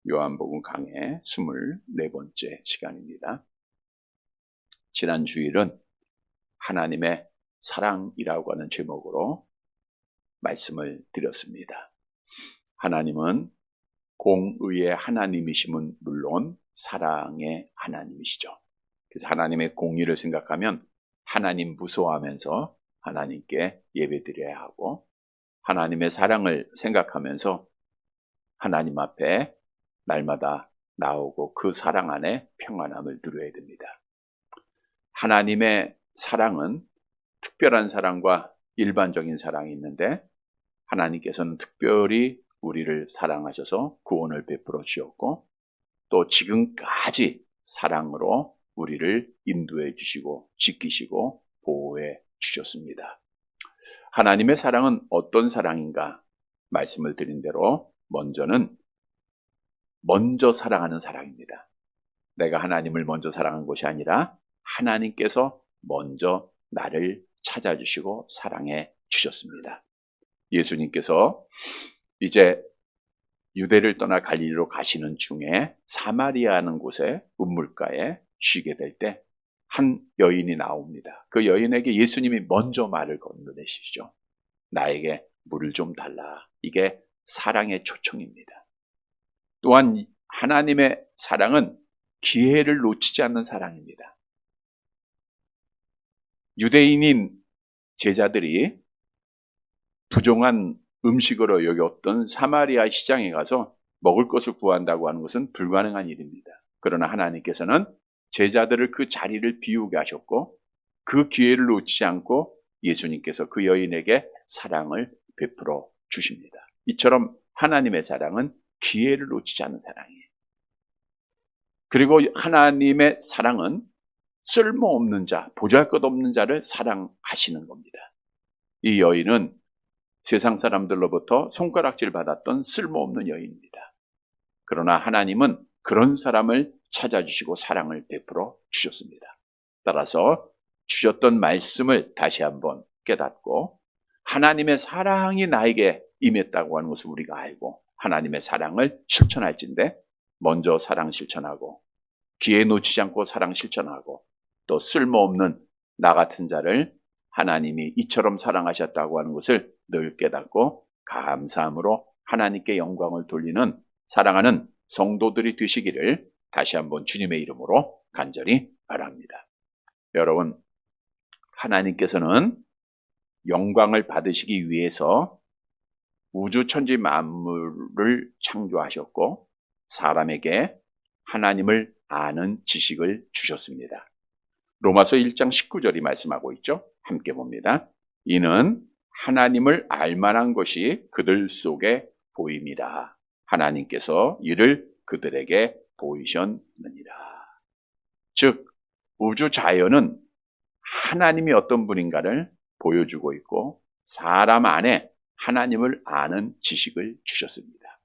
요한복음 강의 24번째 시간입니다. 지난 주일은 하나님의 사랑이라고 하는 제목으로 말씀을 드렸습니다. 하나님은 공의의 하나님이심은 물론 사랑의 하나님이시죠. 그래서 하나님의 공의를 생각하면 하나님 무서워하면서 하나님께 예배드려야 하고, 하나님의 사랑을 생각하면서 하나님 앞에 날마다 나오고 그 사랑 안에 평안함을 누려야 됩니다. 하나님의 사랑은 특별한 사랑과 일반적인 사랑이 있는데, 하나님께서는 특별히 우리를 사랑하셔서 구원을 베풀어 주셨고, 또 지금까지 사랑으로 우리를 인도해 주시고 지키시고 보호해 주셨습니다. 하나님의 사랑은 어떤 사랑인가 말씀을 드린 대로 먼저 사랑하는 사랑입니다. 내가 하나님을 먼저 사랑한 것이 아니라 하나님께서 먼저 나를 찾아주시고 사랑해 주셨습니다. 예수님께서 이제 유대를 떠나 갈릴리로 가시는 중에 사마리아라는 곳에 우물가에 쉬게 될 때 한 여인이 나옵니다. 그 여인에게 예수님이 먼저 말을 건네시죠. 나에게 물을 좀 달라. 이게 사랑의 초청입니다. 또한 하나님의 사랑은 기회를 놓치지 않는 사랑입니다. 유대인인 제자들이 부정한 음식으로 여겼던 사마리아 시장에 가서 먹을 것을 구한다고 하는 것은 불가능한 일입니다. 그러나 하나님께서는 제자들을 그 자리를 비우게 하셨고, 그 기회를 놓치지 않고 예수님께서 그 여인에게 사랑을 베풀어 주십니다. 이처럼 하나님의 사랑은 기회를 놓치지 않는 사랑이에요. 그리고 하나님의 사랑은 쓸모없는 자, 보잘것없는 자를 사랑하시는 겁니다. 이 여인은 세상 사람들로부터 손가락질 받았던 쓸모없는 여인입니다. 그러나 하나님은 그런 사람을 찾아주시고 사랑을 베풀어 주셨습니다. 따라서 주셨던 말씀을 다시 한번 깨닫고, 하나님의 사랑이 나에게 임했다고 하는 것을 우리가 알고 하나님의 사랑을 실천할진대, 먼저 사랑 실천하고 기회 놓치지 않고 사랑 실천하고, 또 쓸모없는 나 같은 자를 하나님이 이처럼 사랑하셨다고 하는 것을 늘 깨닫고 감사함으로 하나님께 영광을 돌리는 사랑하는 성도들이 되시기를 다시 한번 주님의 이름으로 간절히 바랍니다. 여러분, 하나님께서는 영광을 받으시기 위해서 우주 천지 만물을 창조하셨고 사람에게 하나님을 아는 지식을 주셨습니다. 로마서 1장 19절이 말씀하고 있죠. 함께 봅니다. 이는 하나님을 알만한 것이 그들 속에 보임이라. 하나님께서 이를 그들에게 보이셨느니라. 즉, 우주 자연은 하나님이 어떤 분인가를 보여주고 있고 사람 안에 하나님을 아는 지식을 주셨습니다.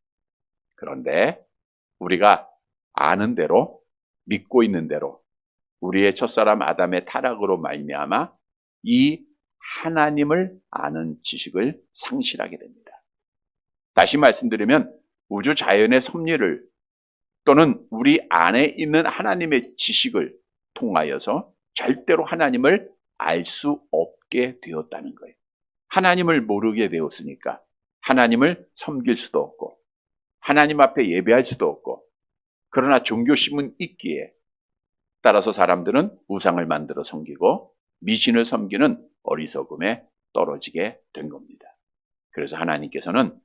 그런데 우리가 아는 대로, 믿고 있는 대로 우리의 첫사람 아담의 타락으로 말미암아 이 하나님을 아는 지식을 상실하게 됩니다. 다시 말씀드리면 우주 자연의 섭리를 또는 우리 안에 있는 하나님의 지식을 통하여서 절대로 하나님을 알 수 없게 되었다는 거예요. 하나님을 모르게 되었으니까 하나님을 섬길 수도 없고 하나님 앞에 예배할 수도 없고, 그러나 종교심은 있기에 따라서 사람들은 우상을 만들어 섬기고 미신을 섬기는 어리석음에 떨어지게 된 겁니다. 그래서 하나님께서는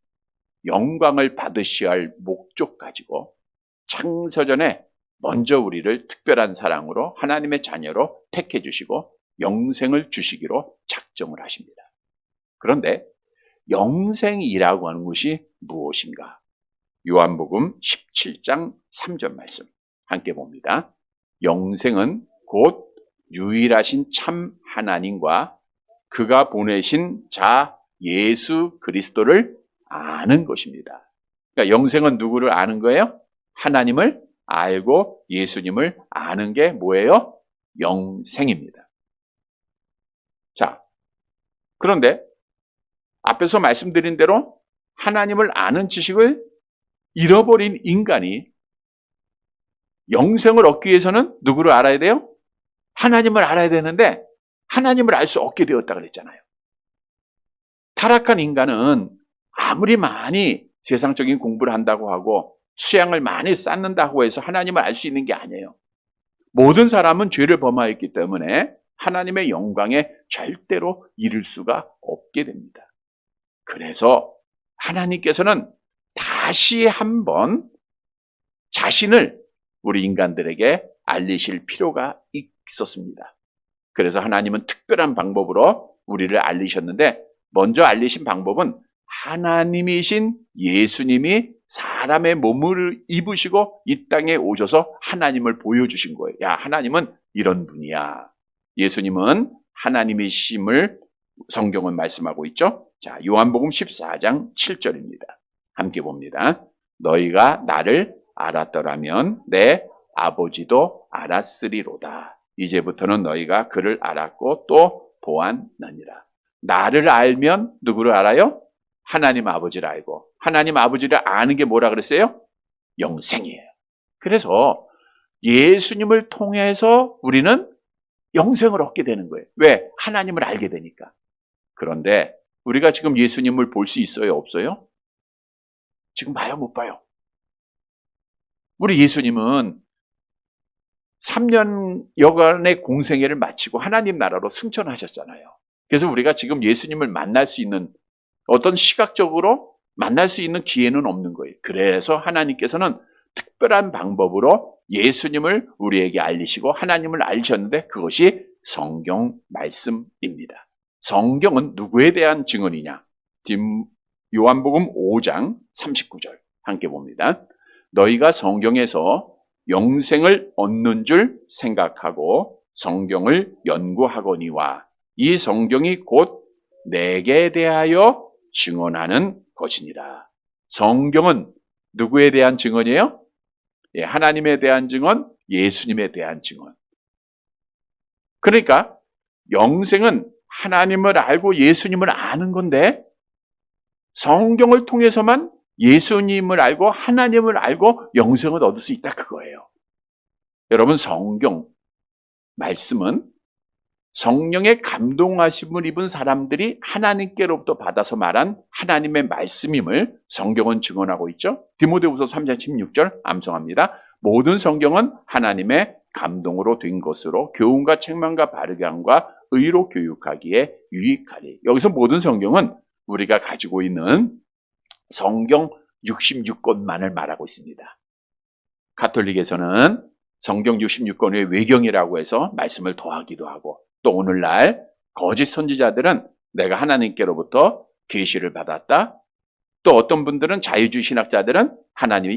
영광을 받으셔야 할 목적 가지고 창세전에 먼저 우리를 특별한 사랑으로 하나님의 자녀로 택해 주시고 영생을 주시기로 작정을 하십니다. 그런데 영생이라고 하는 것이 무엇인가? 요한복음 17장 3절 말씀 함께 봅니다. 영생은 곧 유일하신 참 하나님과 그가 보내신 자 예수 그리스도를 아는 것입니다. 그러니까 영생은 누구를 아는 거예요? 하나님을 알고 예수님을 아는 게 뭐예요? 영생입니다. 자, 그런데 앞에서 말씀드린 대로 하나님을 아는 지식을 잃어버린 인간이 영생을 얻기 위해서는 누구를 알아야 돼요? 하나님을 알아야 되는데 하나님을 알 수 없게 되었다 그랬잖아요. 타락한 인간은 아무리 많이 세상적인 공부를 한다고 하고 수양을 많이 쌓는다고 해서 하나님을 알 수 있는 게 아니에요. 모든 사람은 죄를 범하였기 때문에 하나님의 영광에 절대로 이를 수가 없게 됩니다. 그래서 하나님께서는 다시 한번 자신을 우리 인간들에게 알리실 필요가 있었습니다. 그래서 하나님은 특별한 방법으로 우리를 알리셨는데, 먼저 알리신 방법은 하나님이신 예수님이 사람의 몸을 입으시고 이 땅에 오셔서 하나님을 보여주신 거예요. 야, 하나님은 이런 분이야. 예수님은 하나님이심을 성경은 말씀하고 있죠. 자, 요한복음 14장 7절입니다. 함께 봅니다. 너희가 나를 알았더라면 내 아버지도 알았으리로다. 이제부터는 너희가 그를 알았고 또 보았느니라. 나를 알면 누구를 알아요? 하나님 아버지를 알고, 하나님 아버지를 아는 게 뭐라 그랬어요? 영생이에요. 그래서 예수님을 통해서 우리는 영생을 얻게 되는 거예요. 왜? 하나님을 알게 되니까. 그런데 우리가 지금 예수님을 볼 수 있어요? 없어요? 지금 봐요? 못 봐요? 우리 예수님은 3년여간의 공생애를 마치고 하나님 나라로 승천하셨잖아요. 그래서 우리가 지금 예수님을 만날 수 있는, 어떤 시각적으로 만날 수 있는 기회는 없는 거예요. 그래서 하나님께서는 특별한 방법으로 예수님을 우리에게 알리시고 하나님을 알리셨는데, 그것이 성경 말씀입니다. 성경은 누구에 대한 증언이냐? 요한복음 5장 39절 함께 봅니다. 너희가 성경에서 영생을 얻는 줄 생각하고 성경을 연구하거니와 이 성경이 곧 내게 대하여 증언하는 것이니라. 성경은 누구에 대한 증언이에요? 예, 하나님에 대한 증언, 예수님에 대한 증언. 그러니까 영생은 하나님을 알고 예수님을 아는 건데, 성경을 통해서만 예수님을 알고 하나님을 알고 영생을 얻을 수 있다, 그거예요. 여러분, 성경 말씀은 성령의 감동하심을 입은 사람들이 하나님께로부터 받아서 말한 하나님의 말씀임을 성경은 증언하고 있죠. 디모데후서 3장 16절 암송합니다. 모든 성경은 하나님의 감동으로 된 것으로 교훈과 책망과 바르게 함과 의로 교육하기에 유익하리. 여기서 모든 성경은 우리가 가지고 있는 성경 66권만을 말하고 있습니다. 가톨릭에서는 성경 66권의 외경이라고 해서 말씀을 더하기도 하고, 또 오늘날 거짓 선지자들은 내가 하나님께로부터 계시를 받았다, 또 어떤 분들은 자유주의 신학자들은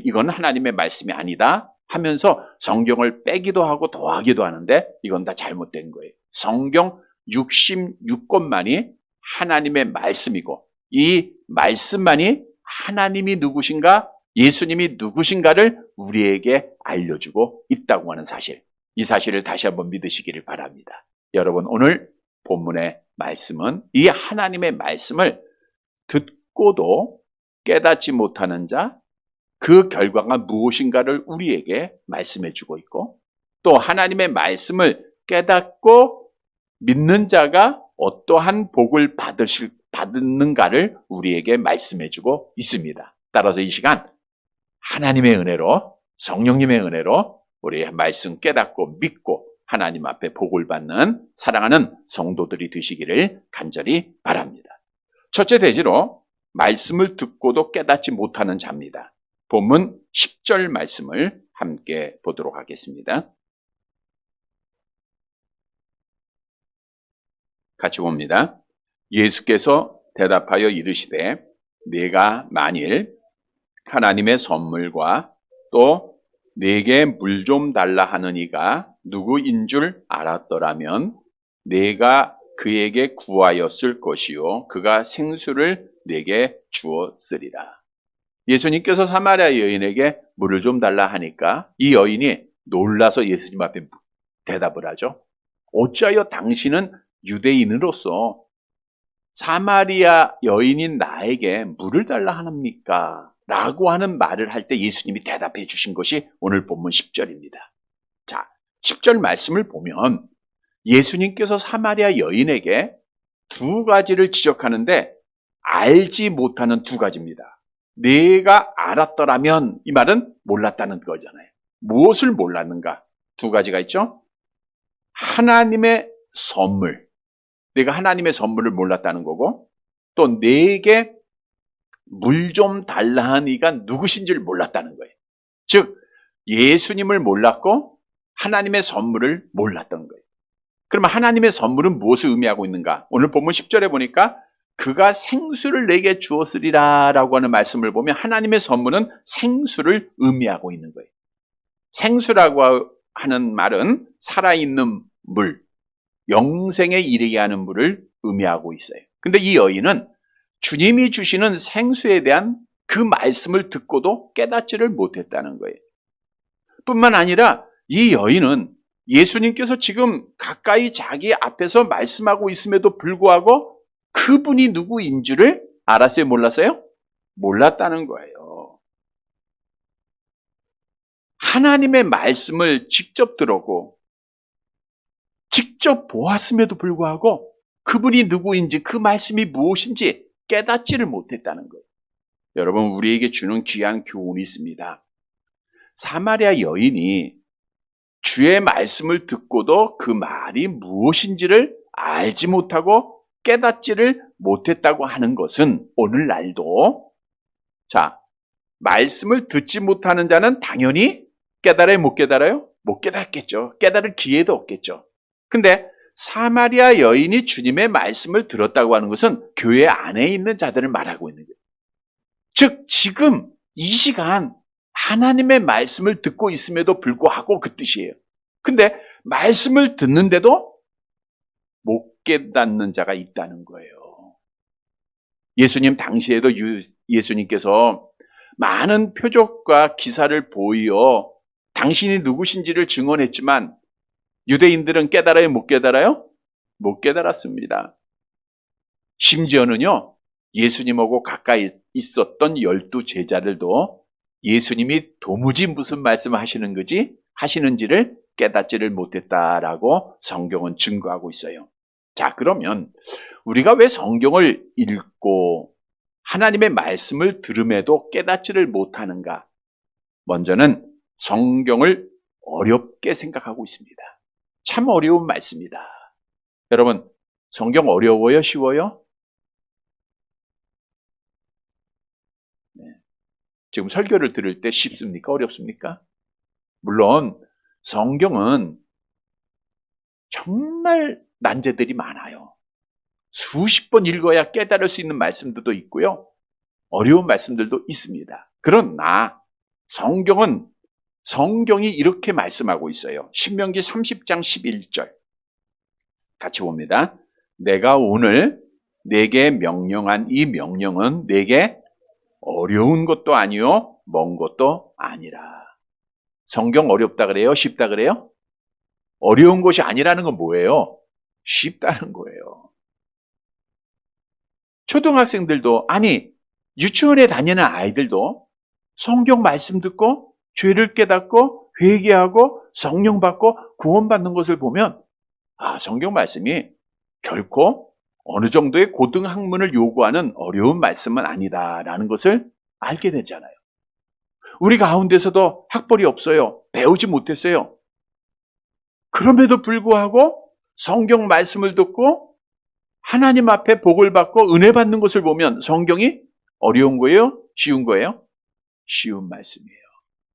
이건 하나님의 말씀이 아니다 하면서 성경을 빼기도 하고 더하기도 하는데, 이건 다 잘못된 거예요. 성경 66권만이 하나님의 말씀이고, 이 말씀만이 하나님이 누구신가, 예수님이 누구신가를 우리에게 알려주고 있다고 하는 사실, 이 사실을 다시 한번 믿으시기를 바랍니다. 여러분, 오늘 본문의 말씀은 이 하나님의 말씀을 듣고도 깨닫지 못하는 자, 그 결과가 무엇인가를 우리에게 말씀해 주고 있고, 또 하나님의 말씀을 깨닫고 믿는 자가 어떠한 복을 받는가를 우리에게 말씀해 주고 있습니다. 따라서 이 시간 하나님의 은혜로, 성령님의 은혜로 우리의 말씀 깨닫고 믿고 하나님 앞에 복을 받는 사랑하는 성도들이 되시기를 간절히 바랍니다. 첫째 대지로 말씀을 듣고도 깨닫지 못하는 자입니다. 본문 10절 말씀을 함께 보도록 하겠습니다. 같이 봅니다. 예수께서 대답하여 이르시되 네가 만일 하나님의 선물과 또 내게 물 좀 달라 하는 이가 누구인 줄 알았더라면 내가 그에게 구하였을 것이요 그가 생수를 내게 주었으리라. 예수님께서 사마리아 여인에게 물을 좀 달라 하니까 이 여인이 놀라서 예수님 앞에 대답을 하죠. 어찌하여 당신은 유대인으로서 사마리아 여인인 나에게 물을 달라 하십니까? 라고 하는 말을 할 때 예수님이 대답해 주신 것이 오늘 본문 10절입니다. 자, 10절 말씀을 보면 예수님께서 사마리아 여인에게 두 가지를 지적하는데 알지 못하는 두 가지입니다. 내가 알았더라면, 이 말은 몰랐다는 거잖아요. 무엇을 몰랐는가? 두 가지가 있죠. 하나님의 선물, 내가 하나님의 선물을 몰랐다는 거고, 또 내게 물 좀 달라 한 이가 누구신지를 몰랐다는 거예요. 즉 예수님을 몰랐고 하나님의 선물을 몰랐던 거예요. 그러면 하나님의 선물은 무엇을 의미하고 있는가? 오늘 본문 10절에 보니까 그가 생수를 내게 주었으리라 라고 하는 말씀을 보면 하나님의 선물은 생수를 의미하고 있는 거예요. 생수라고 하는 말은 살아있는 물, 영생에 이르게 하는 물을 의미하고 있어요. 근데 이 여인은 주님이 주시는 생수에 대한 그 말씀을 듣고도 깨닫지를 못했다는 거예요. 뿐만 아니라 이 여인은 예수님께서 지금 가까이 자기 앞에서 말씀하고 있음에도 불구하고 그분이 누구인지를 알았어요? 몰랐어요? 몰랐다는 거예요. 하나님의 말씀을 직접 들었고 직접 보았음에도 불구하고 그분이 누구인지 그 말씀이 무엇인지 깨닫지를 못했다는 거예요. 여러분, 우리에게 주는 귀한 교훈이 있습니다. 사마리아 여인이 주의 말씀을 듣고도 그 말이 무엇인지를 알지 못하고 깨닫지를 못했다고 하는 것은 오늘날도 말씀을 듣지 못하는 자는 당연히 깨달아요? 못 깨달아요? 못 깨닫겠죠. 깨달을 기회도 없겠죠. 근데 사마리아 여인이 주님의 말씀을 들었다고 하는 것은 교회 안에 있는 자들을 말하고 있는 거예요. 즉 지금 이 시간 하나님의 말씀을 듣고 있음에도 불구하고 그 뜻이에요. 근데 말씀을 듣는데도 못 깨닫는 자가 있다는 거예요. 예수님 당시에도 예수님께서 많은 표적과 기사를 보여 당신이 누구신지를 증언했지만 유대인들은 깨달아요? 못 깨달아요? 못 깨달았습니다. 심지어는요, 예수님하고 가까이 있었던 12 제자들도 예수님이 도무지 무슨 말씀을 하시는지를 깨닫지를 못했다라고 성경은 증거하고 있어요. 자, 그러면 우리가 왜 성경을 읽고 하나님의 말씀을 들음에도 깨닫지를 못하는가? 먼저는 성경을 어렵게 생각하고 있습니다. 참 어려운 말씀이다. 여러분, 성경 어려워요? 쉬워요? 네. 지금 설교를 들을 때 쉽습니까? 어렵습니까? 물론 성경은 정말 난제들이 많아요. 수십 번 읽어야 깨달을 수 있는 말씀들도 있고요. 어려운 말씀들도 있습니다. 그러나 성경이 이렇게 말씀하고 있어요. 신명기 30장 11절 같이 봅니다. 내가 오늘 내게 명령한 이 명령은 내게 어려운 것도 아니요 먼 것도 아니라. 성경 어렵다 그래요? 쉽다 그래요? 어려운 것이 아니라는 건 뭐예요? 쉽다는 거예요. 초등학생들도, 아니 유치원에 다니는 아이들도 성경 말씀 듣고 죄를 깨닫고 회개하고 성령 받고 구원받는 것을 보면 성경 말씀이 결코 어느 정도의 고등학문을 요구하는 어려운 말씀은 아니다라는 것을 알게 되잖아요. 우리 가운데서도 학벌이 없어요. 배우지 못했어요. 그럼에도 불구하고 성경 말씀을 듣고 하나님 앞에 복을 받고 은혜 받는 것을 보면 성경이 어려운 거예요? 쉬운 거예요? 쉬운 말씀이에요.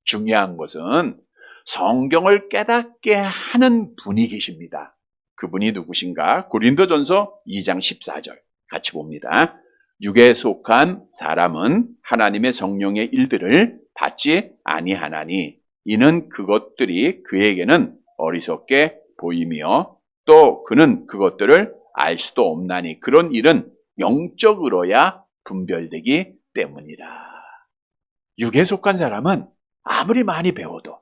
중요한 것은 성경을 깨닫게 하는 분이 계십니다. 그분이 누구신가? 고린도전서 2장 14절 같이 봅니다. 육에 속한 사람은 하나님의 성령의 일들을 받지 아니하나니 이는 그것들이 그에게는 어리석게 보이며 또 그는 그것들을 알 수도 없나니 그런 일은 영적으로야 분별되기 때문이라. 육에 속한 사람은 아무리 많이 배워도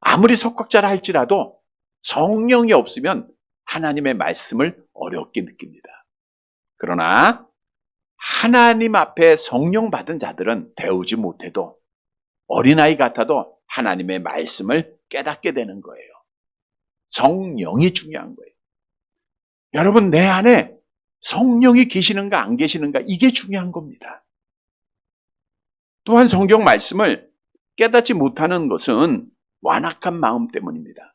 아무리 석학자라 할지라도 성령이 없으면 하나님의 말씀을 어렵게 느낍니다. 그러나 하나님 앞에 성령 받은 자들은 배우지 못해도 어린아이 같아도 하나님의 말씀을 깨닫게 되는 거예요. 성령이 중요한 거예요. 여러분, 내 안에 성령이 계시는가 안 계시는가, 이게 중요한 겁니다. 또한 성경 말씀을 깨닫지 못하는 것은 완악한 마음 때문입니다.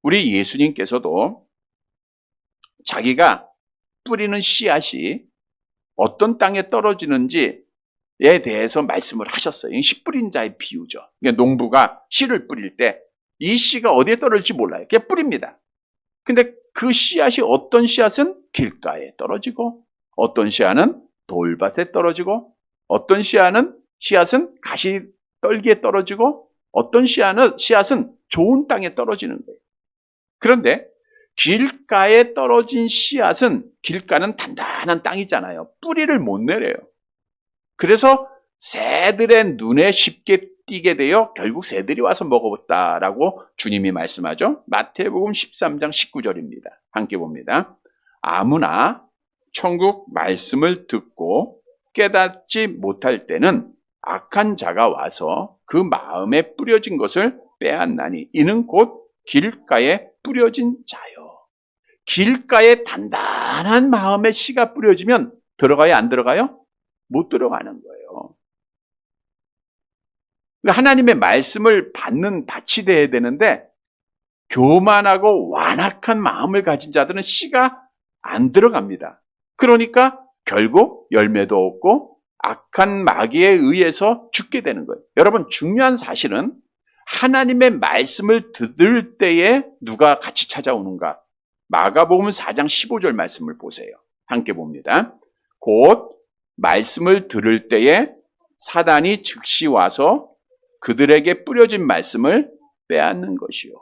우리 예수님께서도 자기가 뿌리는 씨앗이 어떤 땅에 떨어지는지에 대해서 말씀을 하셨어요. 씨 뿌린 자의 비유죠. 그러니까 농부가 씨를 뿌릴 때 이 씨가 어디에 떨어질지 몰라요. 그냥 뿌립니다. 근데 그 씨앗이, 어떤 씨앗은 길가에 떨어지고, 어떤 씨앗은 돌밭에 떨어지고, 어떤 씨앗은 가시 떨기에 떨어지고, 어떤 씨앗은 좋은 땅에 떨어지는 거예요. 그런데 길가에 떨어진 씨앗은, 길가는 단단한 땅이잖아요. 뿌리를 못 내려요. 그래서 새들의 눈에 쉽게 띄게 되어 결국 새들이 와서 먹었다라고 주님이 말씀하죠. 마태복음 13장 19절입니다. 함께 봅니다. 아무나 천국 말씀을 듣고 깨닫지 못할 때는 악한 자가 와서 그 마음에 뿌려진 것을 빼앗나니 이는 곧 길가에 뿌려진 자요. 길가에 단단한 마음의 씨가 뿌려지면 들어가요, 안 들어가요? 못 들어가는 거예요. 하나님의 말씀을 받는 밭이 되어야 되는데, 교만하고 완악한 마음을 가진 자들은 씨가 안 들어갑니다. 그러니까 결국 열매도 없고 악한 마귀에 의해서 죽게 되는 거예요. 여러분, 중요한 사실은 하나님의 말씀을 들을 때에 누가 같이 찾아오는가? 마가복음 4장 15절 말씀을 보세요. 함께 봅니다. 곧 말씀을 들을 때에 사단이 즉시 와서 그들에게 뿌려진 말씀을 빼앗는 것이요.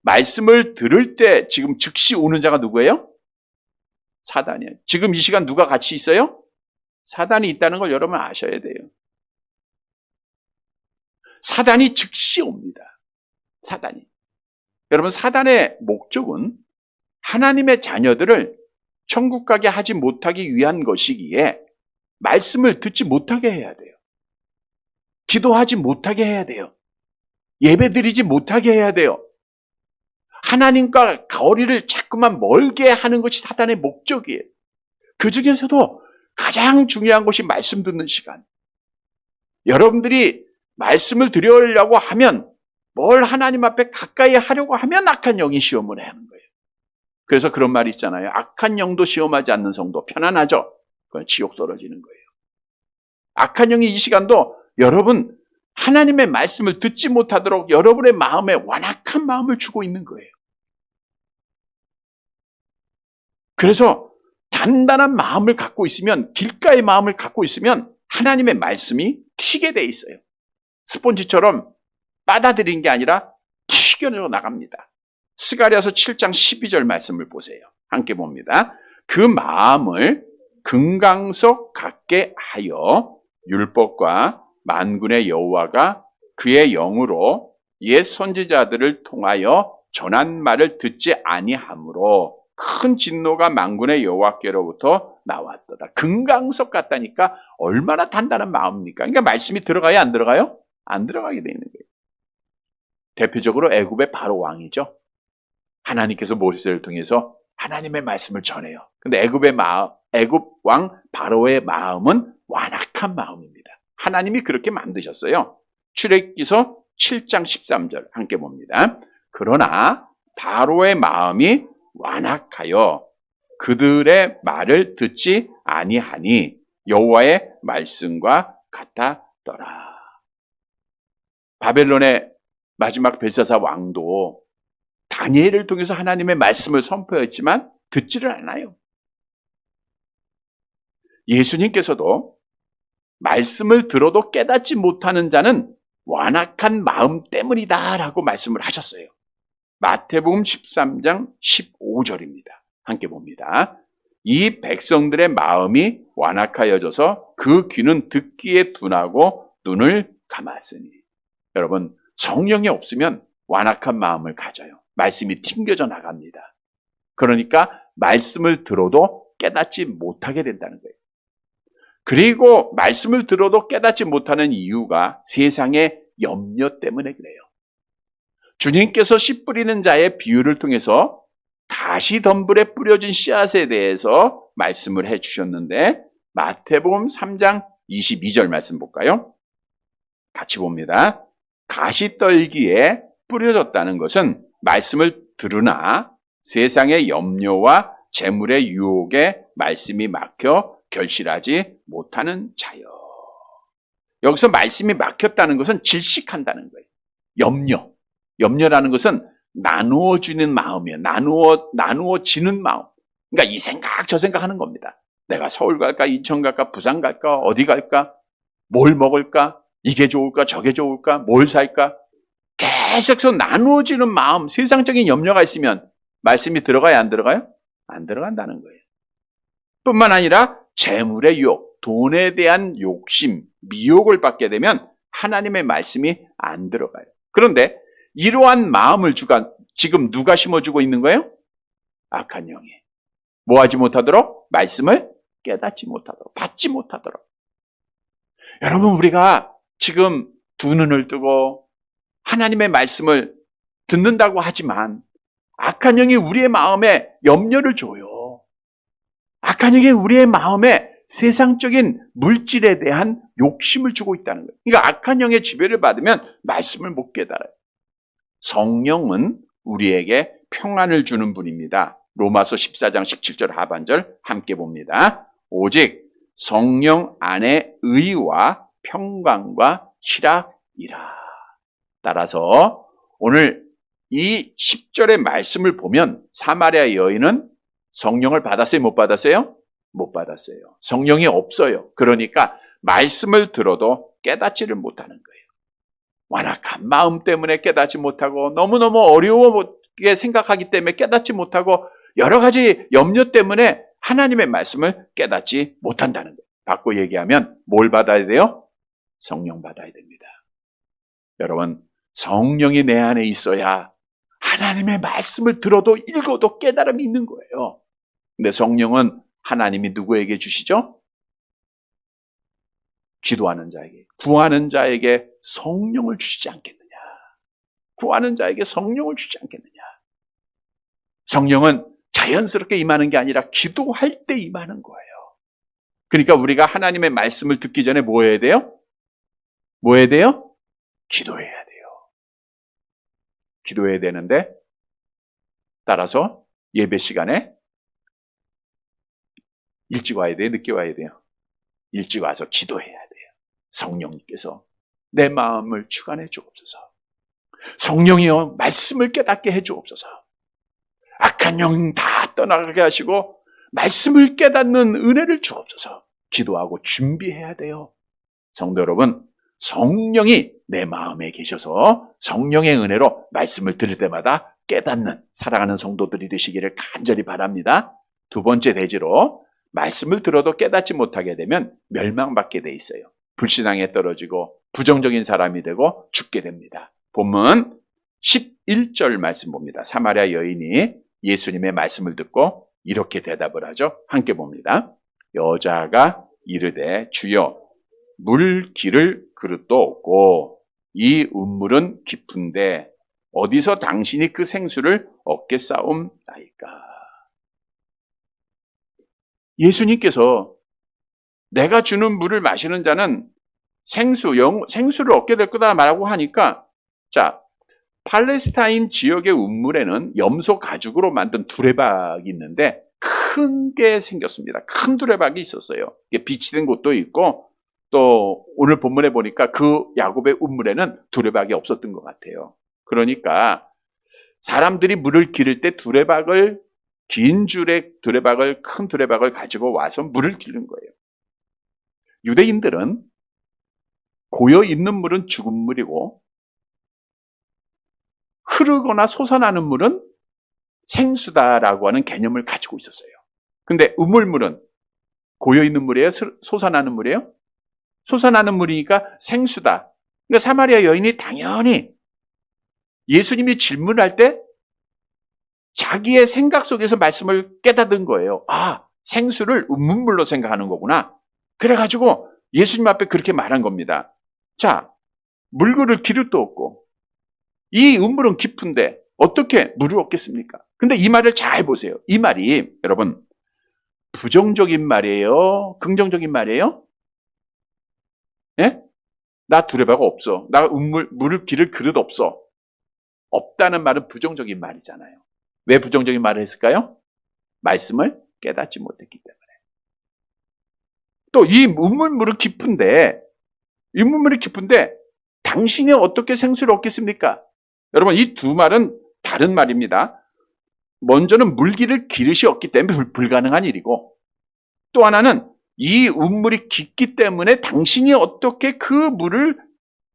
말씀을 들을 때 지금 즉시 오는 자가 누구예요? 사단이에요. 지금 이 시간 누가 같이 있어요? 사단이 있다는 걸 여러분 아셔야 돼요. 사단이 즉시 옵니다. 사단이. 여러분, 사단의 목적은 하나님의 자녀들을 천국 가게 하지 못하기 위한 것이기에 말씀을 듣지 못하게 해야 돼요. 기도하지 못하게 해야 돼요. 예배드리지 못하게 해야 돼요. 하나님과 거리를 자꾸만 멀게 하는 것이 사단의 목적이에요. 그 중에서도 가장 중요한 것이 말씀 듣는 시간. 여러분들이 말씀을 드리려고 하면, 뭘 하나님 앞에 가까이 하려고 하면 악한 영이 시험을 하는 거예요. 그래서 그런 말이 있잖아요. 악한 영도 시험하지 않는 성도 편안하죠? 그건 지옥 떨어지는 거예요. 악한 영이 이 시간도 여러분 하나님의 말씀을 듣지 못하도록 여러분의 마음에 완악한 마음을 주고 있는 거예요. 그래서 단단한 마음을 갖고 있으면, 길가의 마음을 갖고 있으면 하나님의 말씀이 튀게 돼 있어요. 스폰지처럼 빨아들이는 게 아니라 튀겨져 나갑니다. 스가랴서 7장 12절 말씀을 보세요. 함께 봅니다. 그 마음을 금강석 같게 하여 율법과 만군의 여호와가 그의 영으로 옛 선지자들을 통하여 전한 말을 듣지 아니하므로 큰 진노가 만군의 여호와께로부터 나왔도다. 금강석 같다니까 얼마나 단단한 마음입니까? 그러니까 말씀이 들어가요, 안 들어가요? 안 들어가게 되는 거예요. 대표적으로 애굽의 바로 왕이죠. 하나님께서 모세를 통해서 하나님의 말씀을 전해요. 근데 애굽 왕 바로의 마음은 완악한 마음입니다. 하나님이 그렇게 만드셨어요. 출애굽기서 7장 13절 함께 봅니다. 그러나 바로의 마음이 완악하여 그들의 말을 듣지 아니하니 여호와의 말씀과 같았더라. 바벨론의 마지막 벨사사 왕도 다니엘을 통해서 하나님의 말씀을 선포했지만 듣지를 않아요. 예수님께서도 말씀을 들어도 깨닫지 못하는 자는 완악한 마음 때문이다라고 말씀을 하셨어요. 마태복음 13장 15절입니다. 함께 봅니다. 이 백성들의 마음이 완악하여져서 그 귀는 듣기에 둔하고 눈을 감았으니. 여러분, 성령이 없으면 완악한 마음을 가져요. 말씀이 튕겨져 나갑니다. 그러니까 말씀을 들어도 깨닫지 못하게 된다는 거예요. 그리고 말씀을 들어도 깨닫지 못하는 이유가 세상의 염려 때문에 그래요. 주님께서 씨 뿌리는 자의 비유를 통해서 가시덤불에 뿌려진 씨앗에 대해서 말씀을 해주셨는데, 마태복음 3장 22절 말씀 볼까요? 같이 봅니다. 가시떨기에 뿌려졌다는 것은 말씀을 들으나 세상의 염려와 재물의 유혹에 말씀이 막혀 결실하지 못하는 자여. 여기서 말씀이 막혔다는 것은 질식한다는 거예요. 염려라는 것은 나누어지는 마음이에요. 나누어지는 마음. 그러니까 이 생각 저 생각 하는 겁니다. 내가 서울 갈까, 인천 갈까, 부산 갈까, 어디 갈까, 뭘 먹을까, 이게 좋을까, 저게 좋을까, 뭘 살까. 계속해서 나누어지는 마음, 세상적인 염려가 있으면 말씀이 들어가야 안 들어가요? 안 들어간다는 거예요. 뿐만 아니라 재물의 유혹, 돈에 대한 욕심, 미혹을 받게 되면 하나님의 말씀이 안 들어가요. 그런데 이러한 마음을 지금 누가 심어주고 있는 거예요? 악한 영이. 뭐 하지 못하도록? 말씀을 깨닫지 못하도록, 받지 못하도록. 여러분, 우리가 지금 두 눈을 뜨고 하나님의 말씀을 듣는다고 하지만 악한 영이 우리의 마음에 염려를 줘요. 악한 영이 우리의 마음에 세상적인 물질에 대한 욕심을 주고 있다는 거예요. 그러니까 악한 영의 지배를 받으면 말씀을 못 깨달아요. 성령은 우리에게 평안을 주는 분입니다. 로마서 14장 17절 하반절 함께 봅니다. 오직 성령 안에 의와 평강과 희락이라. 따라서 오늘 이 10절의 말씀을 보면 사마리아 여인은 성령을 받았어요? 못 받았어요? 못 받았어요. 성령이 없어요. 그러니까 말씀을 들어도 깨닫지를 못하는 거예요. 완악한 마음 때문에 깨닫지 못하고 너무너무 어려우게 생각하기 때문에 깨닫지 못하고 여러 가지 염려 때문에 하나님의 말씀을 깨닫지 못한다는 거예요. 바꿔 얘기하면 뭘 받아야 돼요? 성령 받아야 됩니다. 여러분, 성령이 내 안에 있어야 하나님의 말씀을 들어도 읽어도 깨달음이 있는 거예요. 근데 성령은 하나님이 누구에게 주시죠? 기도하는 자에게, 구하는 자에게 성령을 주시지 않겠느냐. 구하는 자에게 성령을 주지 않겠느냐. 성령은 자연스럽게 임하는 게 아니라 기도할 때 임하는 거예요. 그러니까 우리가 하나님의 말씀을 듣기 전에 뭐 해야 돼요? 뭐 해야 돼요? 기도해야 돼요. 기도해야 되는데, 따라서 예배 시간에 일찍 와야 돼요? 늦게 와야 돼요? 일찍 와서 기도해야 돼요. 성령님께서 내 마음을 주관해 주옵소서. 성령이여 말씀을 깨닫게 해 주옵소서. 악한 영 다 떠나가게 하시고 말씀을 깨닫는 은혜를 주옵소서. 기도하고 준비해야 돼요. 성도 여러분, 성령이 내 마음에 계셔서 성령의 은혜로 말씀을 들을 때마다 깨닫는 사랑하는 성도들이 되시기를 간절히 바랍니다. 두 번째 대지로 말씀을 들어도 깨닫지 못하게 되면 멸망받게 돼 있어요. 불신앙에 떨어지고 부정적인 사람이 되고 죽게 됩니다. 본문 11절 말씀 봅니다. 사마리아 여인이 예수님의 말씀을 듣고 이렇게 대답을 하죠. 함께 봅니다. 여자가 이르되 주여 물 기를 그릇도 없고 이 운물은 깊은데 어디서 당신이 그 생수를 얻겠사옵나이까. 예수님께서 내가 주는 물을 마시는 자는 생수를 얻게 될 거다 말하고 하니까, 자, 팔레스타인 지역의 운물에는 염소 가죽으로 만든 두레박이 있는데 큰 게 생겼습니다. 큰 두레박이 있었어요. 이게 비치된 곳도 있고, 또 오늘 본문에 보니까 그 야곱의 운물에는 두레박이 없었던 것 같아요. 그러니까 사람들이 물을 기를 때 긴 줄의 두레박을, 큰 두레박을 가지고 와서 물을 기른 거예요. 유대인들은 고여 있는 물은 죽은 물이고 흐르거나 솟아나는 물은 생수다라고 하는 개념을 가지고 있었어요. 근데 우물물은 고여 있는 물이에요? 솟아나는 물이에요? 솟아나는 물이니까 생수다. 그러니까 사마리아 여인이 당연히 예수님이 질문할 때 자기의 생각 속에서 말씀을 깨닫은 거예요. 아, 생수를 우물물로 생각하는 거구나. 그래가지고 예수님 앞에 그렇게 말한 겁니다. 자, 물 그릇 기름도 없고 이 우물은 깊은데 어떻게 물을 얻겠습니까? 근데 이 말을 잘 보세요. 이 말이 여러분 부정적인 말이에요? 긍정적인 말이에요? 예? 나 두레바가 없어. 나 물을 기를 그릇 없어. 없다는 말은 부정적인 말이잖아요. 왜 부정적인 말을 했을까요? 말씀을 깨닫지 못했기 때문에. 또 이 우물물이 깊은데 당신이 어떻게 생수를 얻겠습니까? 여러분 이 두 말은 다른 말입니다. 먼저는 물기를 기르시 없기 때문에 불가능한 일이고, 또 하나는 이 우물이 깊기 때문에 당신이 어떻게 그 물을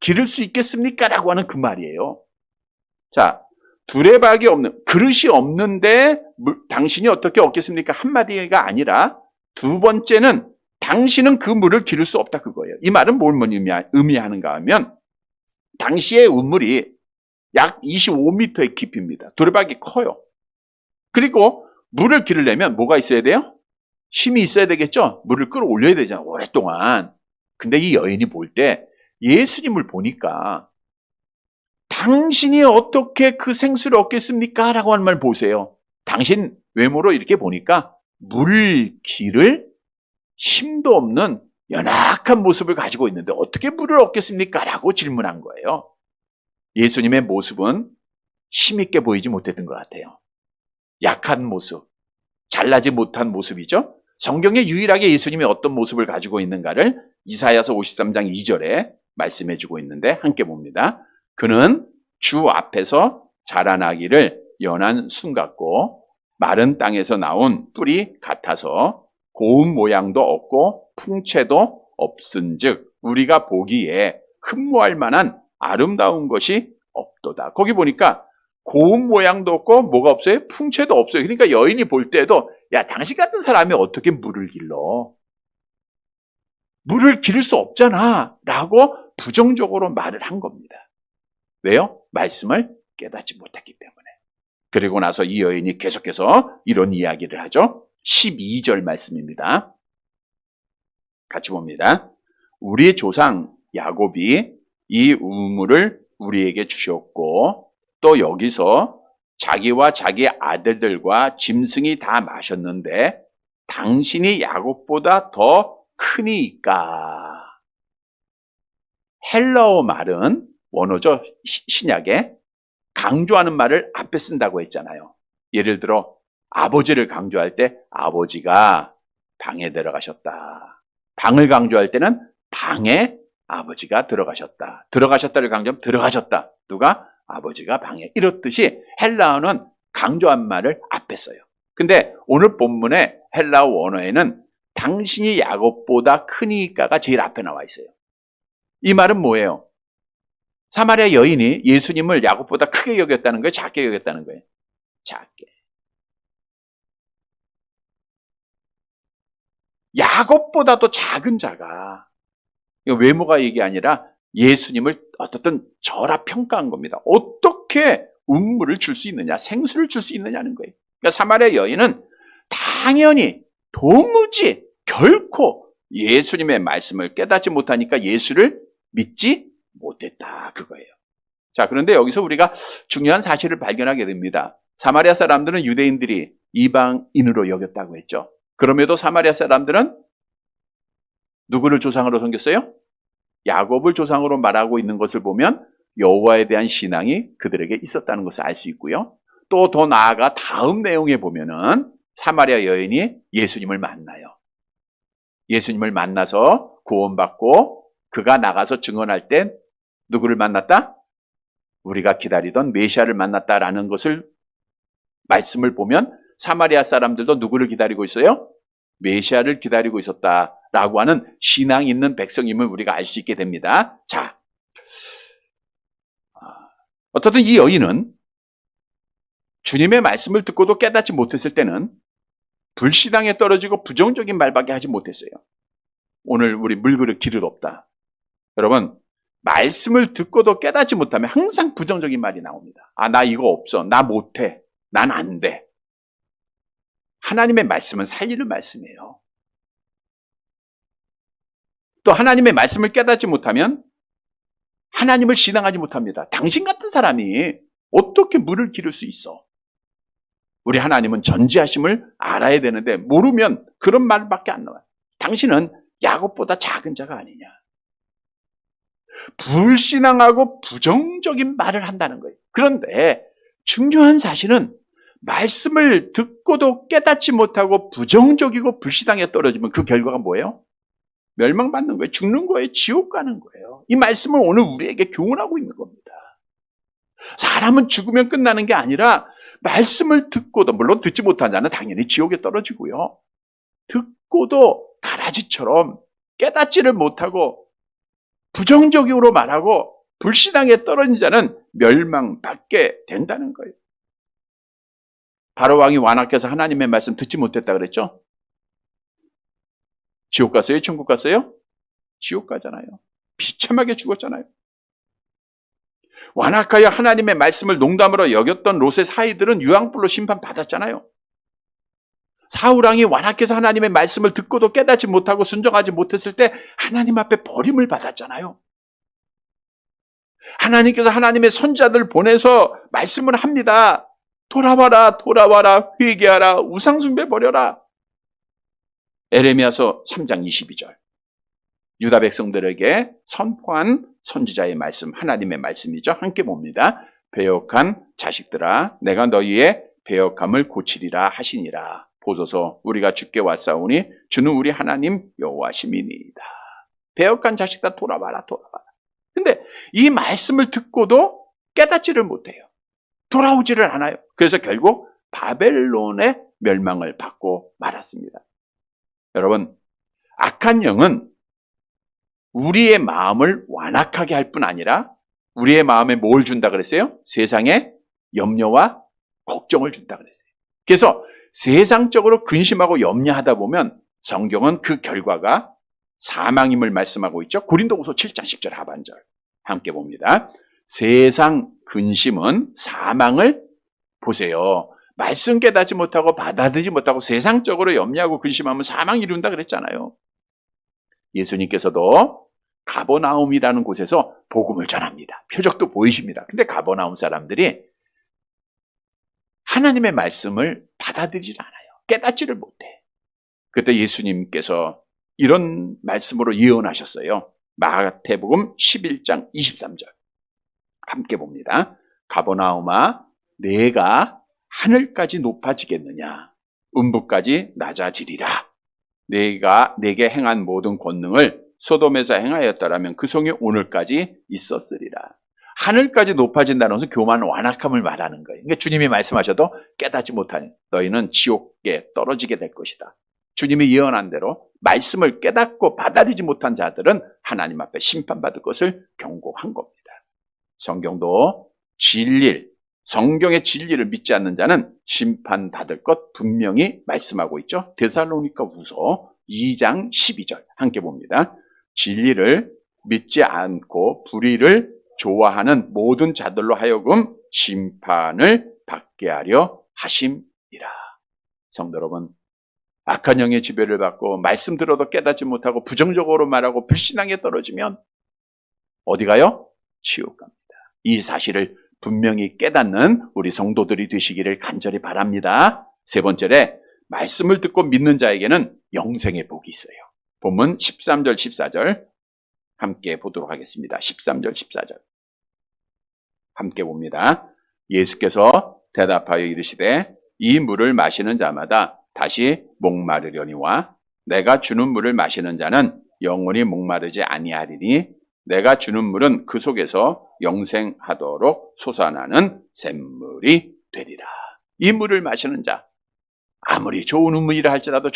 기를 수 있겠습니까? 라고 하는 그 말이에요. 자, 두레박이 없는, 그릇이 없는데 당신이 어떻게 얻겠습니까? 한마디가 아니라 두 번째는 당신은 그 물을 기를 수 없다 그거예요. 이 말은 뭘 의미하는가 하면 당시의 우물이 약 25m의 깊이입니다. 두레박이 커요. 그리고 물을 기르려면 뭐가 있어야 돼요? 힘이 있어야 되겠죠? 물을 끌어올려야 되잖아요. 오랫동안. 근데 이 여인이 볼 때 예수님을 보니까 당신이 어떻게 그 생수를 얻겠습니까? 라고 하는 말 보세요. 당신 외모로 이렇게 보니까 물 기를 힘도 없는 연약한 모습을 가지고 있는데 어떻게 물을 얻겠습니까? 라고 질문한 거예요. 예수님의 모습은 힘있게 보이지 못했던 것 같아요. 약한 모습, 잘나지 못한 모습이죠. 성경에 유일하게 예수님이 어떤 모습을 가지고 있는가를 이사야서 53장 2절에 말씀해 주고 있는데 함께 봅니다. 그는 주 앞에서 자라나기를 연한 순 같고 마른 땅에서 나온 뿔이 같아서 고운 모양도 없고 풍채도 없은즉 우리가 보기에 흠모할 만한 아름다운 것이 없도다. 거기 보니까 고운 모양도 없고 뭐가 없어요? 풍채도 없어요. 그러니까 여인이 볼 때도 야 당신 같은 사람이 어떻게 물을 길러? 물을 기를 수 없잖아 라고 부정적으로 말을 한 겁니다. 왜요? 말씀을 깨닫지 못했기 때문에. 그리고 나서 이 여인이 계속해서 이런 이야기를 하죠. 12절 말씀입니다. 같이 봅니다. 우리 조상 야곱이 이 우물을 우리에게 주셨고 또 여기서 자기와 자기 아들들과 짐승이 다 마셨는데 당신이 야곱보다 더 크니까. 헬라어 말은 원어죠. 신약에 강조하는 말을 앞에 쓴다고 했잖아요. 예를 들어 아버지를 강조할 때 아버지가 방에 들어가셨다. 방을 강조할 때는 방에 아버지가 들어가셨다. 들어가셨다를 강조하면 들어가셨다. 누가? 아버지가 방에. 이렇듯이 헬라어는 강조한 말을 앞에 써요. 근데 오늘 본문의 헬라어 원어에는 당신이 야곱보다 크니까가 제일 앞에 나와 있어요. 이 말은 뭐예요? 사마리아 여인이 예수님을 야곱보다 크게 여겼다는 거예요? 작게 여겼다는 거예요? 작게. 야곱보다도 작은 자가, 외모가 이게 아니라 예수님을 어떻든 절하평가한 겁니다. 어떻게 운물을 줄 수 있느냐, 생수를 줄 수 있느냐는 거예요. 그러니까 사마리아 여인은 당연히 도무지 결코 예수님의 말씀을 깨닫지 못하니까 예수를 믿지 못했다 그거예요. 자, 그런데 여기서 우리가 중요한 사실을 발견하게 됩니다. 사마리아 사람들은 유대인들이 이방인으로 여겼다고 했죠. 그럼에도 사마리아 사람들은 누구를 조상으로 섬겼어요? 야곱을 조상으로 말하고 있는 것을 보면 여호와에 대한 신앙이 그들에게 있었다는 것을 알 수 있고요. 또 더 나아가 다음 내용에 보면은 사마리아 여인이 예수님을 만나요. 예수님을 만나서 구원받고 그가 나가서 증언할 때 누구를 만났다? 우리가 기다리던 메시아를 만났다라는 것을 말씀을 보면 사마리아 사람들도 누구를 기다리고 있어요? 메시아를 기다리고 있었다라고 하는 신앙 있는 백성임을 우리가 알 수 있게 됩니다. 자, 어떻든 이 여인은 주님의 말씀을 듣고도 깨닫지 못했을 때는 불신앙에 떨어지고 부정적인 말밖에 하지 못했어요. 오늘 우리 물그릇 기름 없다. 여러분, 말씀을 듣고도 깨닫지 못하면 항상 부정적인 말이 나옵니다. 아, 나 이거 없어. 나 못해. 난 안 돼. 하나님의 말씀은 살리는 말씀이에요. 또 하나님의 말씀을 깨닫지 못하면 하나님을 신앙하지 못합니다. 당신 같은 사람이 어떻게 물을 기를 수 있어? 우리 하나님은 전지하심을 알아야 되는데 모르면 그런 말밖에 안 나와요. 당신은 야곱보다 작은 자가 아니냐. 불신앙하고 부정적인 말을 한다는 거예요. 그런데 중요한 사실은 말씀을 듣고도 깨닫지 못하고 부정적이고 불신앙에 떨어지면 그 결과가 뭐예요? 멸망받는 거예요. 죽는 거예요. 지옥 가는 거예요. 이 말씀을 오늘 우리에게 교훈하고 있는 겁니다. 사람은 죽으면 끝나는 게 아니라 말씀을 듣고도, 물론 듣지 못한 자는 당연히 지옥에 떨어지고요. 듣고도 가라지처럼 깨닫지를 못하고 부정적으로 말하고 불신앙에 떨어진 자는 멸망받게 된다는 거예요. 바로 왕이 완악해서 하나님의 말씀 듣지 못했다 그랬죠? 지옥 갔어요? 천국 갔어요? 지옥 가잖아요. 비참하게 죽었잖아요. 완악하여 하나님의 말씀을 농담으로 여겼던 롯의 사이들은 유황불로 심판받았잖아요. 사울왕이 완악해서 하나님의 말씀을 듣고도 깨닫지 못하고 순종하지 못했을 때 하나님 앞에 버림을 받았잖아요. 하나님께서 하나님의 선자들 보내서 말씀을 합니다. 돌아와라, 돌아와라, 회개하라, 우상숭배 버려라. 에레미야서 3장 22절. 유다 백성들에게 선포한 선지자의 말씀, 하나님의 말씀이죠. 함께 봅니다. 배역한 자식들아, 내가 너희의 배역함을 고치리라 하시니라. 보소서, 우리가 주께 왔사오니 주는 우리 하나님 여호와심이니이다. 배역한 자식들아, 돌아와라, 돌아와라. 근데 이 말씀을 듣고도 깨닫지를 못해요. 돌아오지를 않아요. 그래서 결국 바벨론의 멸망을 받고 말았습니다. 여러분, 악한 영은 우리의 마음을 완악하게 할 뿐 아니라 우리의 마음에 뭘 준다 그랬어요? 세상에 염려와 걱정을 준다 그랬어요. 그래서 세상적으로 근심하고 염려하다 보면 성경은 그 결과가 사망임을 말씀하고 있죠. 고린도후서 7장 10절 하반절 함께 봅니다. 세상 근심은 사망을 보세요. 말씀 깨닫지 못하고 받아들이지 못하고 세상적으로 염려하고 근심하면 사망 이룬다 그랬잖아요. 예수님께서도 가버나움이라는 곳에서 복음을 전합니다. 표적도 보이십니다. 근데 가버나움 사람들이 하나님의 말씀을 받아들이지 않아요. 깨닫지를 못해. 그때 예수님께서 이런 말씀으로 예언하셨어요. 마태복음 11장 23절 함께 봅니다. 가버나움아, 내가 하늘까지 높아지겠느냐? 음부까지 낮아지리라. 내가 내게 행한 모든 권능을 소돔에서 행하였더라면 그 성이 오늘까지 있었으리라. 하늘까지 높아진다는 것은 교만 완악함을 말하는 거예요. 그러니까 주님이 말씀하셔도 깨닫지 못하니 너희는 지옥에 떨어지게 될 것이다. 주님이 예언한 대로 말씀을 깨닫고 받아들이지 못한 자들은 하나님 앞에 심판받을 것을 경고한 겁니다. 성경도 성경의 진리를 믿지 않는 자는 심판받을 것 분명히 말씀하고 있죠. 데살로니가후서 2장 12절 함께 봅니다. 진리를 믿지 않고 불의를 좋아하는 모든 자들로 하여금 심판을 받게 하려 하심이라. 성도 여러분, 악한 영의 지배를 받고 말씀 들어도 깨닫지 못하고 부정적으로 말하고 불신앙에 떨어지면 어디 가요? 지옥 갑니다. 이 사실을 분명히 깨닫는 우리 성도들이 되시기를 간절히 바랍니다. 세 번째에 말씀을 듣고 믿는 자에게는 영생의 복이 있어요. 본문 13절 14절 함께 보도록 하겠습니다. 13절 14절 함께 봅니다. 예수께서 대답하여 이르시되 이 물을 마시는 자마다 다시 목마르려니와 내가 주는 물을 마시는 자는 영원히 목마르지 아니하리니 내가 주는 물은 그 속에서 영생하도록 솟아나는 샘물이 되리라. 이 물을 마시는 자, 아무리 좋은 물이라 할지라도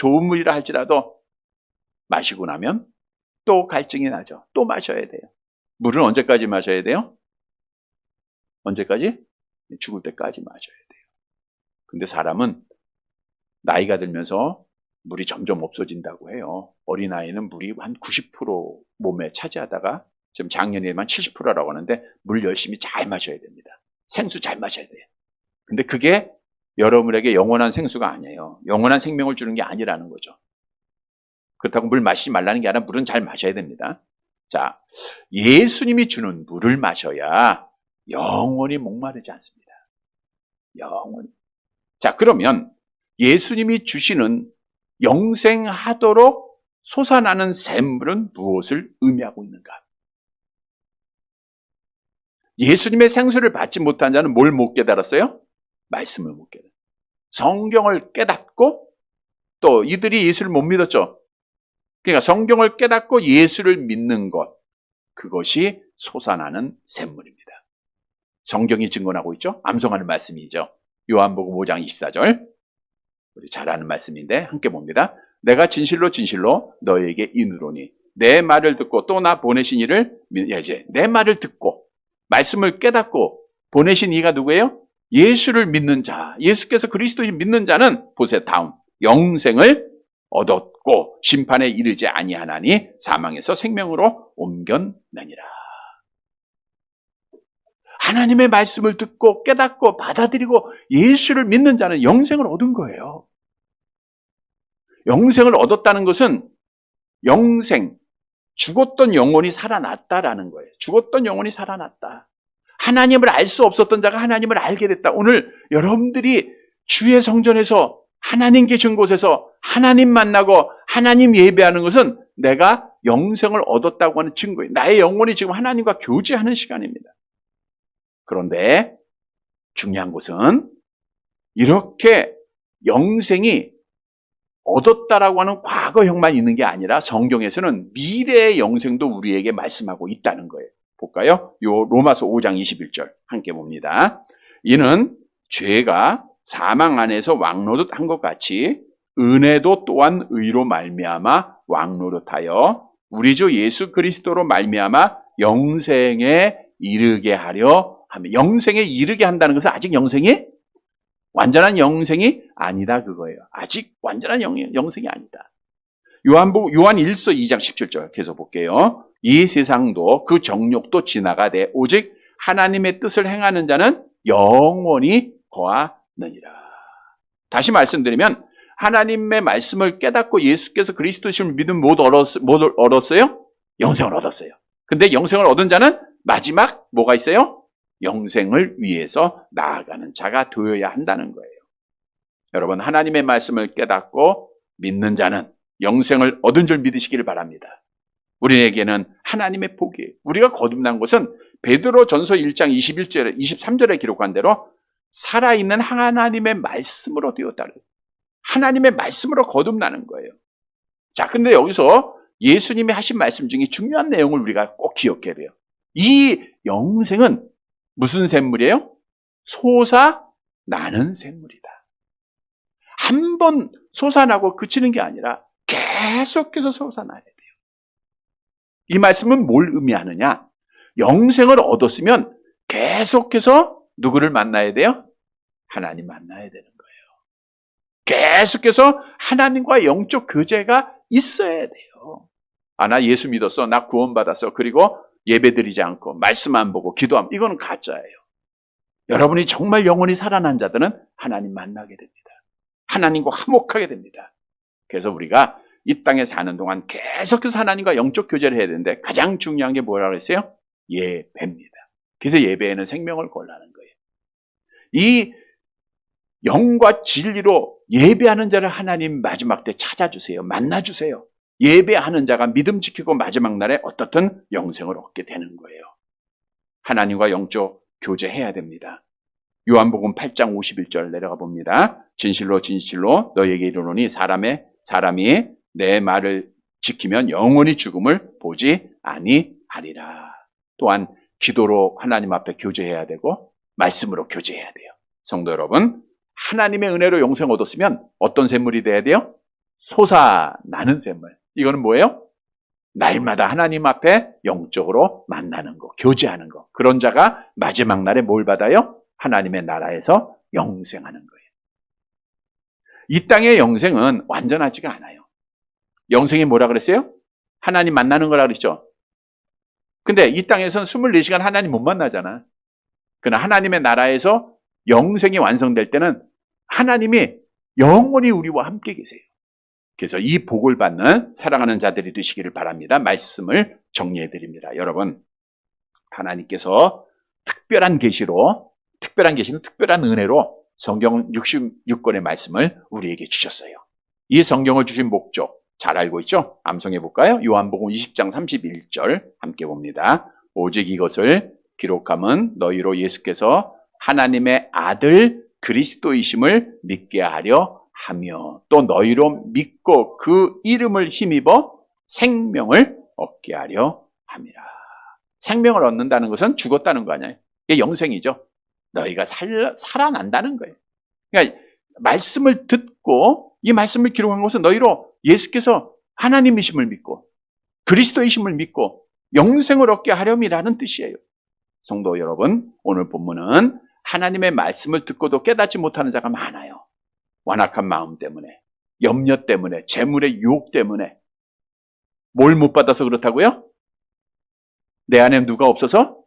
마시고 나면 또 갈증이 나죠. 또 마셔야 돼요. 물은 언제까지 마셔야 돼요? 언제까지? 죽을 때까지 마셔야 돼요. 근데 사람은 나이가 들면서 물이 점점 없어진다고 해요. 어린아이는 물이 한 90% 몸에 차지하다가 지금 작년에만 70%라고 하는데 물 열심히 잘 마셔야 됩니다. 생수 잘 마셔야 돼요. 근데 그게 여러분에게 영원한 생수가 아니에요. 영원한 생명을 주는 게 아니라는 거죠. 그렇다고 물 마시지 말라는 게 아니라 물은 잘 마셔야 됩니다. 자, 예수님이 주는 물을 마셔야 영원히 목마르지 않습니다. 영원히. 자, 그러면 예수님이 주시는 영생하도록 솟아나는 샘물은 무엇을 의미하고 있는가? 예수님의 생수를 받지 못한 자는 뭘 못 깨달았어요? 말씀을 못 깨달았어요. 성경을 깨닫고 또 이들이 예수를 못 믿었죠. 그러니까 성경을 깨닫고 예수를 믿는 것, 그것이 솟아나는 샘물입니다. 성경이 증거하고 있죠. 암송하는 말씀이죠. 요한복음 5장 24절. 우리 잘 아는 말씀인데 함께 봅니다. 내가 진실로 진실로 너에게 이르노니 내 말을 듣고 또 나 보내신 이를 이제 내 말을 듣고 말씀을 깨닫고 보내신 이가 누구예요? 예수를 믿는 자. 예수께서 그리스도인 믿는 자는 보세요. 다음 영생을 얻었고 심판에 이르지 아니하나니 사망에서 생명으로 옮겼느니라. 하나님의 말씀을 듣고 깨닫고 받아들이고 예수를 믿는 자는 영생을 얻은 거예요. 영생을 얻었다는 것은 영생, 죽었던 영혼이 살아났다라는 거예요. 죽었던 영혼이 살아났다. 하나님을 알 수 없었던 자가 하나님을 알게 됐다. 오늘 여러분들이 주의 성전에서 하나님 계신 곳에서 하나님 만나고 하나님 예배하는 것은 내가 영생을 얻었다고 하는 증거예요. 나의 영혼이 지금 하나님과 교제하는 시간입니다. 그런데 중요한 것은 이렇게 영생이 얻었다라고 하는 과거형만 있는 게 아니라 성경에서는 미래의 영생도 우리에게 말씀하고 있다는 거예요. 볼까요? 요 로마서 5장 21절 함께 봅니다. 이는 죄가 사망 안에서 왕노릇한 것 같이 은혜도 또한 의로 말미암아 왕노릇하여 우리 주 예수 그리스도로 말미암아 영생에 이르게 하려 하며, 영생에 이르게 한다는 것은 아직 영생이 완전한 영생이 아니다 그거예요. 아직 완전한 영생이 아니다. 요한 1서 2장 17절 계속 볼게요. 이 세상도 그 정욕도 지나가되 오직 하나님의 뜻을 행하는 자는 영원히 거하느니라. 다시 말씀드리면 하나님의 말씀을 깨닫고 예수께서 그리스도심을 믿으면 못 얻었어요? 영생을 얻었어요. 근데 영생을 얻은 자는 마지막 뭐가 있어요? 영생을 위해서 나아가는 자가 되어야 한다는 거예요. 여러분, 하나님의 말씀을 깨닫고 믿는 자는 영생을 얻은 줄 믿으시기를 바랍니다. 우리에게는 하나님의 복이에요. 우리가 거듭난 것은 베드로 전서 1장 21절에 23절에 기록한 대로 살아있는 하나님의 말씀으로 되었다. 하나님의 말씀으로 거듭나는 거예요. 자, 근데 여기서 예수님이 하신 말씀 중에 중요한 내용을 우리가 꼭 기억해야 돼요. 이 영생은 무슨 샘물이에요? 솟아나는 샘물이다. 한 번 솟아나고 그치는 게 아니라 계속해서 솟아나야 돼요. 이 말씀은 뭘 의미하느냐? 영생을 얻었으면 계속해서 누구를 만나야 돼요? 하나님 만나야 되는 거예요. 계속해서 하나님과 영적 교제가 있어야 돼요. 아, 나 예수 믿었어. 나 구원받았어. 그리고 예배드리지 않고 말씀 안 보고 기도하면 이거는 가짜예요. 여러분이 정말 영원히 살아난 자들은 하나님 만나게 됩니다. 하나님과 화목하게 됩니다. 그래서 우리가 이 땅에 사는 동안 계속해서 하나님과 영적 교제를 해야 되는데 가장 중요한 게 뭐라고 했어요? 예배입니다. 그래서 예배에는 생명을 걸라는 거예요. 이 영과 진리로 예배하는 자를 하나님 마지막 때 찾아주세요. 만나주세요. 예배하는 자가 믿음 지키고 마지막 날에 어떻든 영생을 얻게 되는 거예요. 하나님과 영적 교제해야 됩니다. 요한복음 8장 51절 내려가 봅니다. 진실로 진실로 너에게 이르노니 사람이 내 말을 지키면 영원히 죽음을 보지 아니하리라. 또한 기도로 하나님 앞에 교제해야 되고 말씀으로 교제해야 돼요. 성도 여러분, 하나님의 은혜로 영생 얻었으면 어떤 샘물이 돼야 돼요? 솟아나는 샘물. 이거는 뭐예요? 날마다 하나님 앞에 영적으로 만나는 거, 교제하는 거. 그런 자가 마지막 날에 뭘 받아요? 하나님의 나라에서 영생하는 거예요. 이 땅의 영생은 완전하지가 않아요. 영생이 뭐라 그랬어요? 하나님 만나는 거라 그랬죠. 근데 이 땅에서는 24시간 하나님 못 만나잖아. 그러나 하나님의 나라에서 영생이 완성될 때는 하나님이 영원히 우리와 함께 계세요. 그래서 이 복을 받는 사랑하는 자들이 되시기를 바랍니다. 말씀을 정리해 드립니다. 여러분, 하나님께서 특별한 계시는 특별한 은혜로 성경 66권의 말씀을 우리에게 주셨어요. 이 성경을 주신 목적 잘 알고 있죠? 암송해 볼까요? 요한복음 20장 31절 함께 봅니다. 오직 이것을 기록함은 너희로 예수께서 하나님의 아들 그리스도이심을 믿게 하려 하며 또 너희로 믿고 그 이름을 힘입어 생명을 얻게 하려 함이라. 생명을 얻는다는 것은 죽었다는 거 아니에요? 이게 영생이죠. 너희가 살아난다는 거예요. 그러니까 말씀을 듣고 이 말씀을 기록한 것은 너희로 예수께서 하나님이심을 믿고 그리스도이심을 믿고 영생을 얻게 하렴이라는 뜻이에요. 성도 여러분, 오늘 본문은 하나님의 말씀을 듣고도 깨닫지 못하는 자가 많아요. 완악한 마음 때문에, 염려 때문에, 재물의 유혹 때문에. 뭘 못 받아서 그렇다고요? 내 안에 누가 없어서?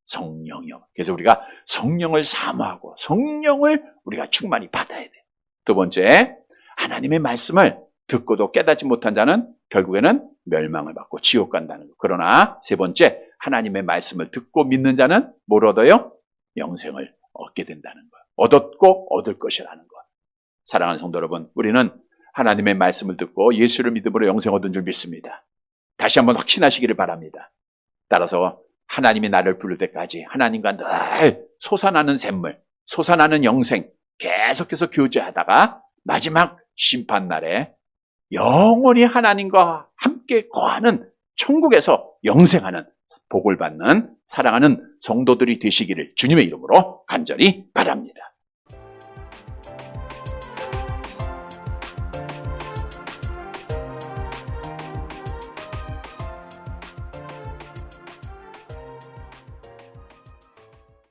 성령이요. 그래서 우리가 성령을 사모하고 성령을 우리가 충만히 받아야 돼요. 두 번째, 하나님의 말씀을 듣고도 깨닫지 못한 자는 결국에는 멸망을 받고 지옥 간다는 것. 그러나 세 번째, 하나님의 말씀을 듣고 믿는 자는 뭘 얻어요? 영생을 얻게 된다는 것. 얻었고 얻을 것이라는 것. 사랑하는 성도 여러분, 우리는 하나님의 말씀을 듣고 예수를 믿음으로 영생 얻은 줄 믿습니다. 다시 한번 확신하시기를 바랍니다. 따라서 하나님이 나를 부를 때까지 하나님과 늘 솟아나는 샘물, 솟아나는 영생 계속해서 교제하다가 마지막 심판날에 영원히 하나님과 함께 거하는 천국에서 영생하는 복을 받는 사랑하는 성도들이 되시기를 주님의 이름으로 간절히 바랍니다.